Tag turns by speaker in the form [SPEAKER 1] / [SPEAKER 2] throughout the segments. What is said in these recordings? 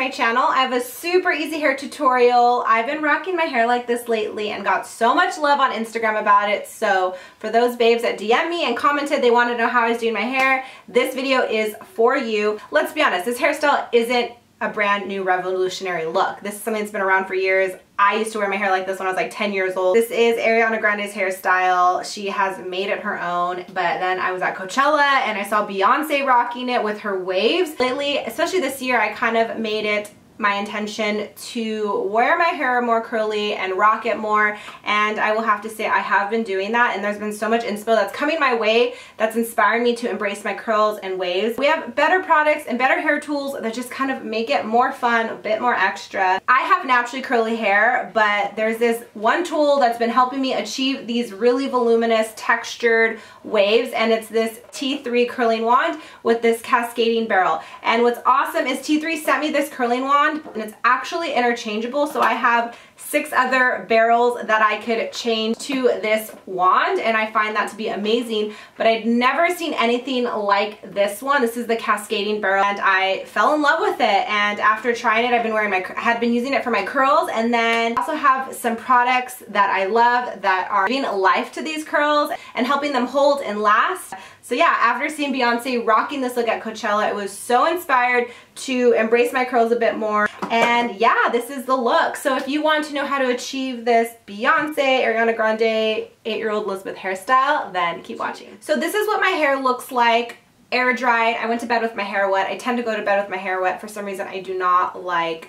[SPEAKER 1] my channel. I have a super easy hair tutorial. I've been rocking my hair like this lately and got so much love on Instagram about it. So for those babes that DM me and commented they wanted to know how I was doing my hair, this video is for you. Let's be honest, this hairstyle isn't a brand new revolutionary look. This is something that's been around for years. I used to wear my hair like this when I was like 10 years old. This is Ariana Grande's hairstyle. She has made it her own, but then I was at Coachella and I saw Beyonce rocking it with her waves. Lately, especially this year, I kind of made it my intention to wear my hair more curly and rock it more, and I will have to say I have been doing that, and there's been so much inspo that's coming my way that's inspiring me to embrace my curls and waves. We have better products and better hair tools that just kind of make it more fun, a bit more extra. I have naturally curly hair, but there's this one tool that's been helping me achieve these really voluminous textured waves, and it's this T3 curling wand with this cascading barrel. And what's awesome is T3 sent me this curling wand, and it's actually interchangeable, so I have 6 other barrels that I could change to this wand, and I find that to be amazing. But I'd never seen anything like this one. This is the cascading barrel, and I fell in love with it. And after trying it, I had been using it for my curls, and then I also have some products that I love that are giving life to these curls and helping them hold and last. So yeah, after seeing Beyonce rocking this look at Coachella, I was so inspired to embrace my curls a bit more. And yeah, this is the look. So if you want to know how to achieve this Beyonce, Ariana Grande, 8-year-old Lizbeth hairstyle, then keep watching. So this is what my hair looks like air dried. I went to bed with my hair wet. I tend to go to bed with my hair wet. For some reason, I do not like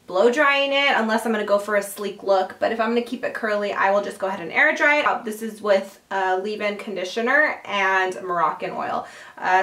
[SPEAKER 1] blow drying it unless I'm going to go for a sleek look, but if I'm going to keep it curly, I will just go ahead and air dry it. This is with leave-in conditioner and Moroccan oil.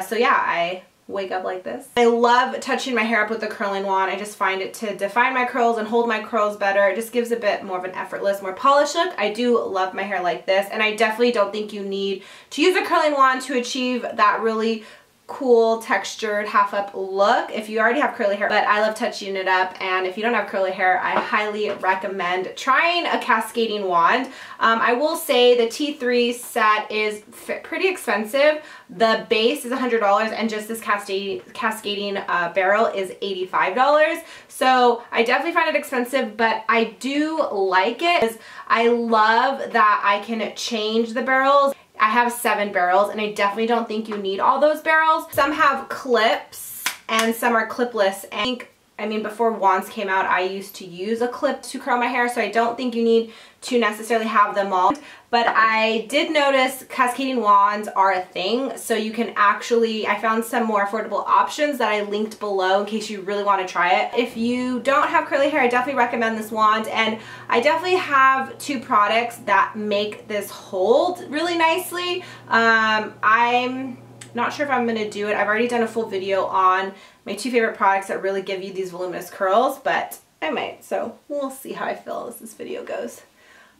[SPEAKER 1] So yeah, I wake up like this. I love touching my hair up with the curling wand. I just find it to define my curls and hold my curls better. It just gives a bit more of an effortless, more polished look. I do love my hair like this, and I definitely don't think you need to use a curling wand to achieve that really cool textured half up look if you already have curly hair. But I love touching it up, and if you don't have curly hair, I highly recommend trying a cascading wand. I will say the T3 set is pretty expensive. The base is $100, and just this cascading barrel is $85. So I definitely find it expensive, but I do like it because I love that I can change the barrels. I have 7 barrels, and I definitely don't think you need all those barrels. Some have clips and some are clipless. And I mean, before wands came out, I used to use a clip to curl my hair, so I don't think you need to necessarily have them all. But I did notice cascading wands are a thing, so you can actually, I found some more affordable options that I linked below in case you really want to try it. If you don't have curly hair, I definitely recommend this wand, and I definitely have 2 products that make this hold really nicely. I'm not sure if I'm going to do it. I've already done a full video on my 2 favorite products that really give you these voluminous curls, but I might, so we'll see how I feel as this video goes.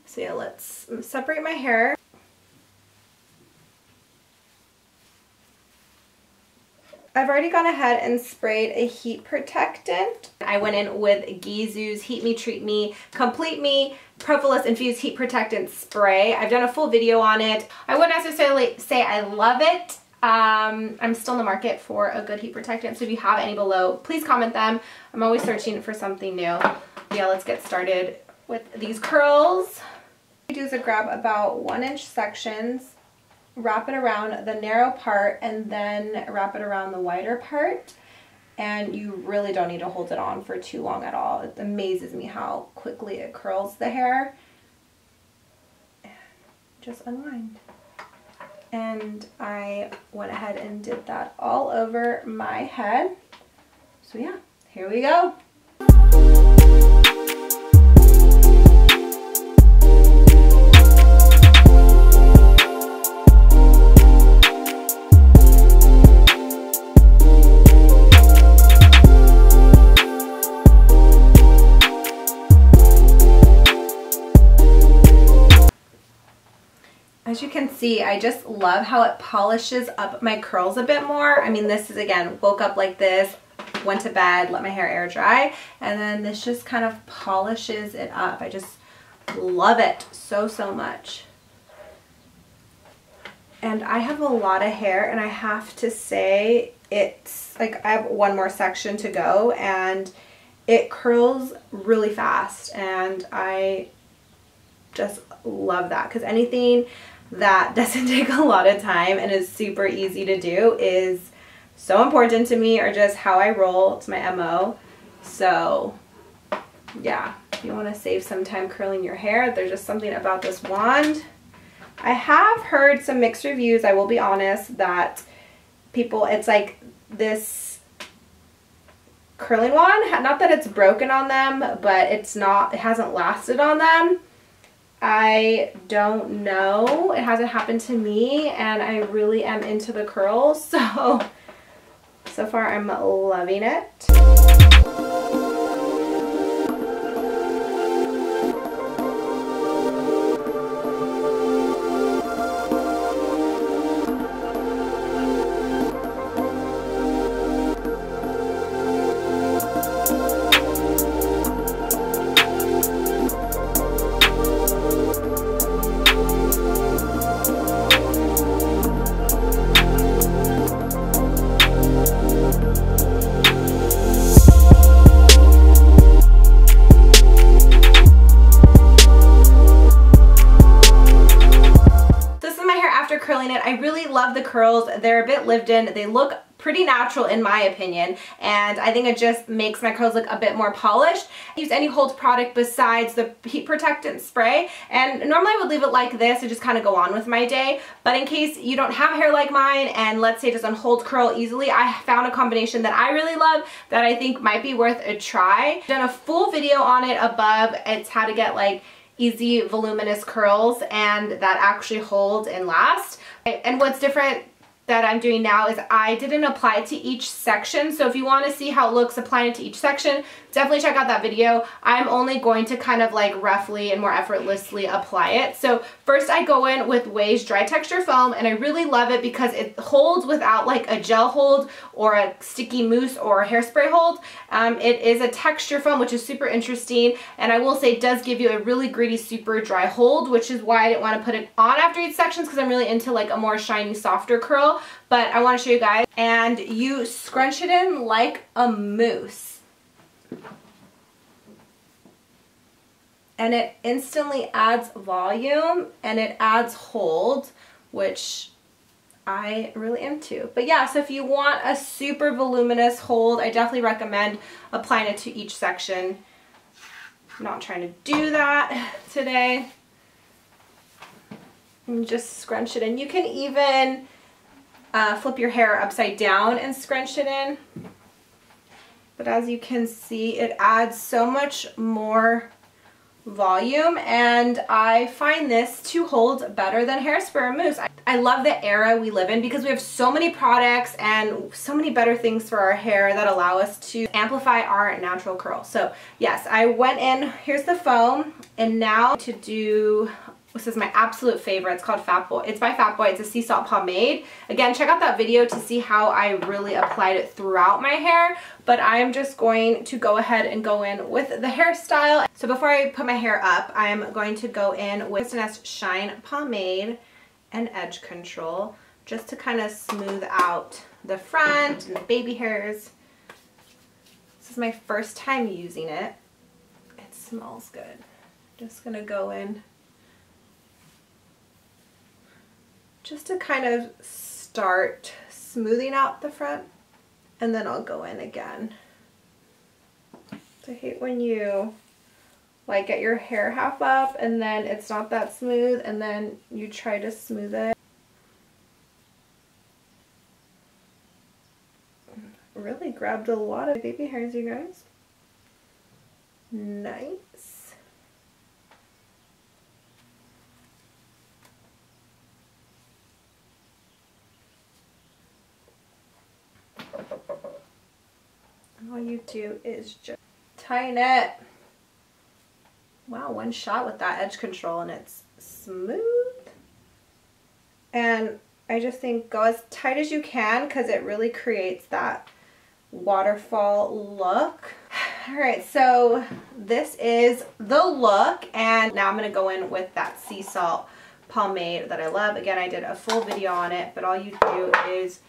[SPEAKER 1] So yeah, let's separate my hair. I've already gone ahead and sprayed a heat protectant. I went in with Gizu's Heat Me, Treat Me, Complete Me Propolis Infused Heat Protectant Spray. I've done a full video on it. I wouldn't necessarily say I love it. I'm still in the market for a good heat protectant, so if you have any below, please comment them. I'm always searching for something new. Yeah, let's get started with these curls. What I do is I grab about 1-inch sections, wrap it around the narrow part, and then wrap it around the wider part. And you really don't need to hold it on for too long at all. It amazes me how quickly it curls the hair. And just unwind. And I went ahead and did that all over my head. So yeah, here we go. As you can see, I just love how it polishes up my curls a bit more. I mean, this is, again, woke up like this, went to bed, let my hair air dry, and then this just kind of polishes it up. I just love it so, so much. And I have a lot of hair, and I have to say it's like I have one more section to go, and it curls really fast, and I just love that, because anything that doesn't take a lot of time and is super easy to do is so important to me, or just how I roll. It's my MO. So yeah, if you want to save some time curling your hair, there's just something about this wand. I have heard some mixed reviews, I will be honest, that people, it's like this curling wand, not that it's broken on them, but it hasn't lasted on them. I don't know. It hasn't happened to me, and I really am into the curls, so far I'm loving it. I really love the curls. They're a bit lived in. They look pretty natural in my opinion, and I think it just makes my curls look a bit more polished. I use any hold product besides the heat protectant spray, and normally I would leave it like this and just kind of go on with my day, but in case you don't have hair like mine and let's say it doesn't hold curl easily, I found a combination that I really love that I think might be worth a try. I've done a full video on it above. It's how to get like easy voluminous curls and that actually hold and last. And what's different that I'm doing now is I didn't apply it to each section. So if you want to see how it looks applying it to each section, definitely check out that video. I'm only going to kind of like roughly and more effortlessly apply it. So first I go in with Ouai's Dry Texture Foam, and I really love it because it holds without like a gel hold or a sticky mousse or a hairspray hold. It is a texture foam, which is super interesting, and I will say it does give you a really gritty, super dry hold, which is why I didn't want to put it on after each section, because I'm really into like a more shiny, softer curl. But I want to show you guys, and you scrunch it in like a mousse, and it instantly adds volume and it adds hold, which I really am too. But yeah, so if you want a super voluminous hold, I definitely recommend applying it to each section. I'm not trying to do that today. And just scrunch it in. You can even flip your hair upside down and scrunch it in. But as you can see, it adds so much more volume, and I find this to hold better than hairspray or mousse. I love the era we live in because we have so many products and so many better things for our hair that allow us to amplify our natural curl. So yes, I went in, here's the foam, and now to do, this is my absolute favorite. It's called Fat Boy. It's by Fat Boy. It's a sea salt pomade. Again, check out that video to see how I really applied it throughout my hair. But I'm just going to go ahead and go in with the hairstyle. So before I put my hair up, I'm going to go in with Hernandez Shine Pomade and Edge Control just to kind of smooth out the front and the baby hairs. This is my first time using it. It smells good. Just gonna go in just to kind of start smoothing out the front, and then I'll go in again. I hate when you like get your hair half up and then it's not that smooth and then you try to smooth it. Really grabbed a lot of baby hairs, you guys. Nice. All you do is just tighten it. Wow, one shot with that edge control and it's smooth. And I just think go as tight as you can because it really creates that waterfall look. Alright, so this is the look, and now I'm going to go in with that sea salt pomade that I love. Again, I did a full video on it, but all you do is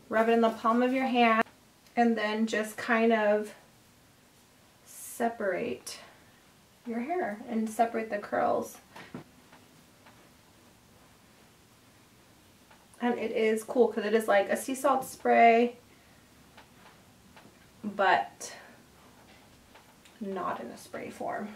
[SPEAKER 1] rub it in the palm of your hand and then just kind of separate your hair and separate the curls. And it is cool because it is like a sea salt spray, but not in a spray form.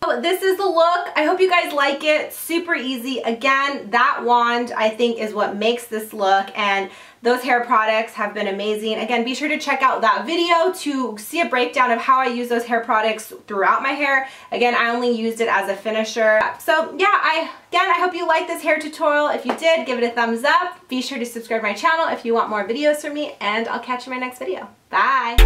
[SPEAKER 1] So this is the look. I hope you guys like it. Super easy. Again, that wand I think is what makes this look, and those hair products have been amazing. Again, be sure to check out that video to see a breakdown of how I use those hair products throughout my hair. Again, I only used it as a finisher. So yeah, I hope you liked this hair tutorial. If you did, give it a thumbs up. Be sure to subscribe to my channel if you want more videos from me, and I'll catch you in my next video. Bye!